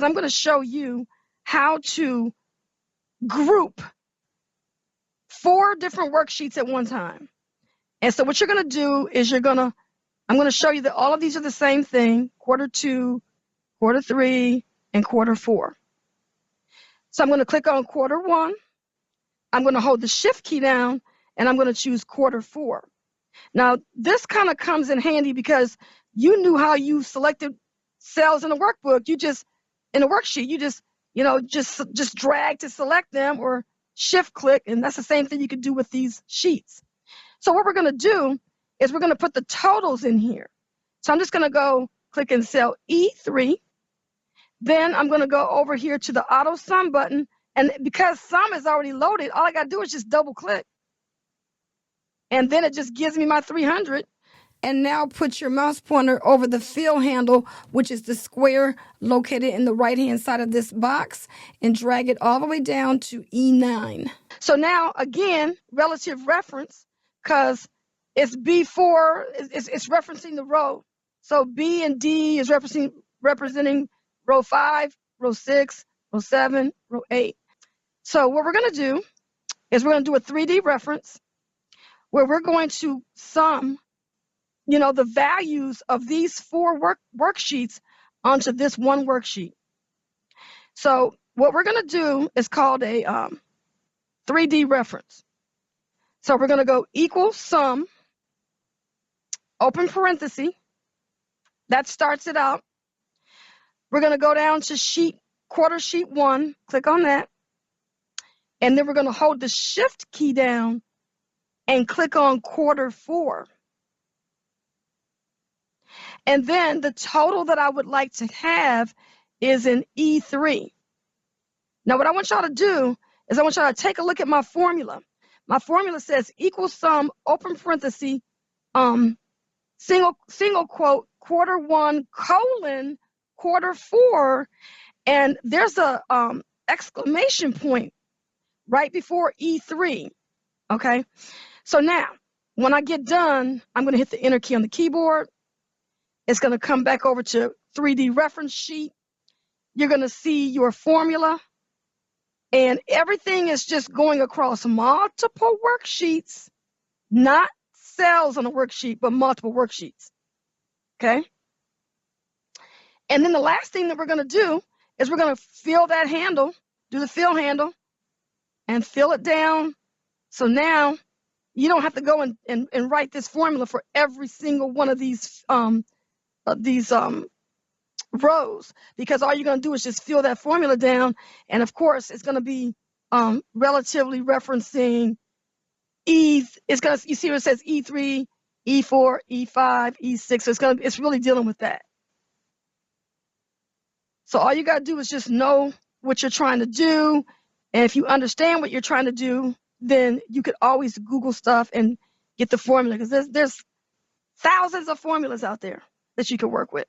I'm going to show you how to group 4 different worksheets at one time. And so what you're going to do is I'm going to show you that all of these are the same thing, quarter 2, quarter 3, and quarter 4. So I'm going to click on quarter 1. I'm going to hold the shift key down, and I'm going to choose quarter 4. Now, this kind of comes in handy because you knew how you selected cells in a workbook. In a worksheet, you just drag to select them or shift click, and that's the same thing you could do with these sheets. So what we're going to do is we're going to put the totals in here. So I'm just going to go click in cell E3. Then I'm going to go over here to the auto sum button. And because sum is already loaded, all I got to do is just double click. And then it just gives me my 300. And now put your mouse pointer over the fill handle, which is the square located in the right-hand side of this box, and drag it all the way down to E9. So now, again, relative reference, because it's B4, it's referencing the row. So B and D is representing row 5, row 6, row 7, row 8. So what we're going to do is we're going to do a 3D reference where we're going to sum the values of these 4 worksheets onto this one worksheet. So what we're going to do is called a 3D reference. So we're going to go equal sum, open parenthesis. That starts it out. We're going to go down to quarter sheet 1, click on that. And then we're going to hold the shift key down and click on quarter 4. And then the total that I would like to have is in E3. Now, what I want y'all to do is I want y'all to take a look at my formula. My formula says equal sum, open parenthesis, single quote, quarter 1, colon, quarter 4, and there's a exclamation point right before E3, okay? So now, when I get done, I'm going to hit the enter key on the keyboard. It's going to come back over to 3D reference sheet. You're going to see your formula. And everything is just going across multiple worksheets, not cells on a worksheet, but multiple worksheets. Okay? And then the last thing that we're going to do is we're going to fill that handle, do the fill handle, and fill it down. So now you don't have to go and write this formula for every single one of these rows, because all you're going to do is just fill that formula down, and of course it's going to be relatively referencing you see what it says E3, E4, E5, E6, so it's really dealing with that. So all you got to do is just know what you're trying to do, and if you understand what you're trying to do, then you could always Google stuff and get the formula, because there's thousands of formulas out there that you can work with.